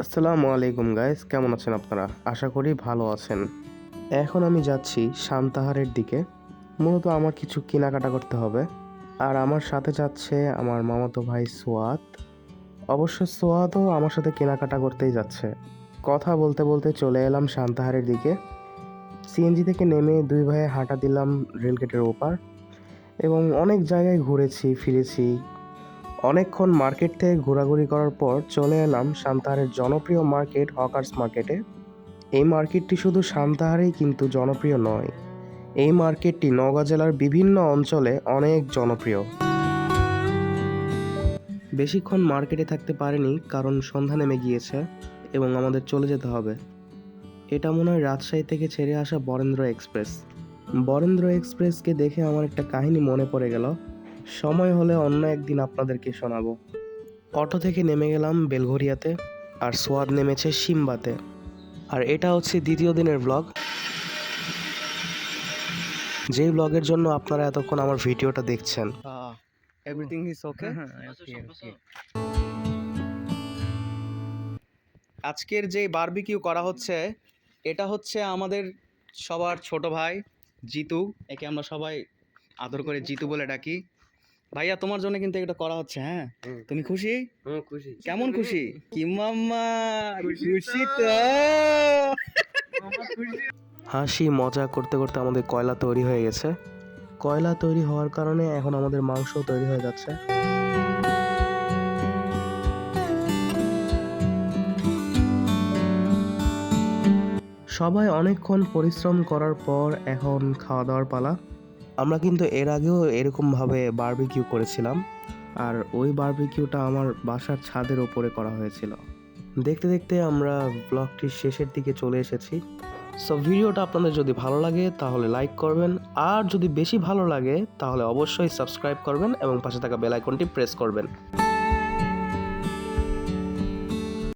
আসসালামু আলাইকুম গাইস, কেমন আছেন আপনারা? আশা করি ভালো আছেন। এখন আমি যাচ্ছি সান্তাহারের দিকে। মূলত আমার কিছু কেনাকাটা করতে হবে। আর আমার সাথে যাচ্ছে আমার মামাতো ভাই সোয়াদ। অবশ্য সোয়াদও আমার সাথে কেনাকাটা করতেই যাচ্ছে। কথা বলতে বলতে চলে এলাম সান্তাহারের দিকে। সিএনজি থেকে নেমে দুই ভাইয়ে হাঁটা দিলাম রেলগেটের ওপার এবং অনেক জায়গায় ঘুরেছি ফিরেছি। অনেকক্ষণ মার্কেট থেকে ঘোরাঘুরি করার পর চলে এলাম সান্তাহারের জনপ্রিয় মার্কেট হকার্স মার্কেটে। এই মার্কেটটি শুধু সান্তাহারেই কিন্তু জনপ্রিয় নয়, এই মার্কেটটি নওগাঁ জেলার বিভিন্ন অঞ্চলে অনেক জনপ্রিয়। বেশিক্ষণ মার্কেটে থাকতে পারিনি কারণ সন্ধ্যা নেমে গিয়েছে এবং আমাদের চলে যেতে হবে। এটা মনে হয় রাজশাহী থেকে ছেড়ে আসা বরেন্দ্র এক্সপ্রেস। বরেন্দ্র এক্সপ্রেসকে দেখে আমার একটা কাহিনী মনে পড়ে গেল, সময় হলে অন্য একদিন আপনাদেরকে শোনাবো। অটো থেকে নেমে গেলাম বেলঘরিয়াতে, আর সোয়াদ নেমেছে সিম্বাতে। আর এটা হচ্ছে দ্বিতীয় দিনের ব্লগ, যেই ব্লগের জন্য আপনারা এতক্ষণ আমার ভিডিওটা দেখছেন। Everything is okay. আজকের যে বারবিকিউ করা হচ্ছে, এটা হচ্ছে আমাদের সবার ছোট ভাই জিতু। একে আমরা সবাই আদর করে জিতু বলে ডাকি। ভাইয়া, তোমার জন্য কিন্তু এটা করা হচ্ছে। হ্যাঁ, তুমি খুশি? খুশি। কেমন খুশি? কি মাম্মা খুশি তো? হাসি মজা করতে করতে আমাদের কয়লা তৈরি হয়ে গেছে। কয়লা তৈরি হওয়ার কারণে এখন আমাদের মাংস তৈরি হয়ে যাচ্ছে। সবাই অনেকক্ষণ পরিশ্রম করার পর এখন খাওয়া দাওয়ার পালা। আমরা কিন্তু এর আগেও এরকমভাবে বারবিকিউ করেছিলাম, আর ওই বারবিকিউটা আমার বাসার ছাদের ওপরে করা হয়েছিল। দেখতে দেখতে আমরা ব্লগটির শেষের দিকে চলে এসেছি। সো ভিডিওটা আপনাদের যদি ভালো লাগে তাহলে লাইক করবেন, আর যদি বেশি ভালো লাগে তাহলে অবশ্যই সাবস্ক্রাইব করবেন এবং পাশে থাকা বেল আইকনটি প্রেস করবেন।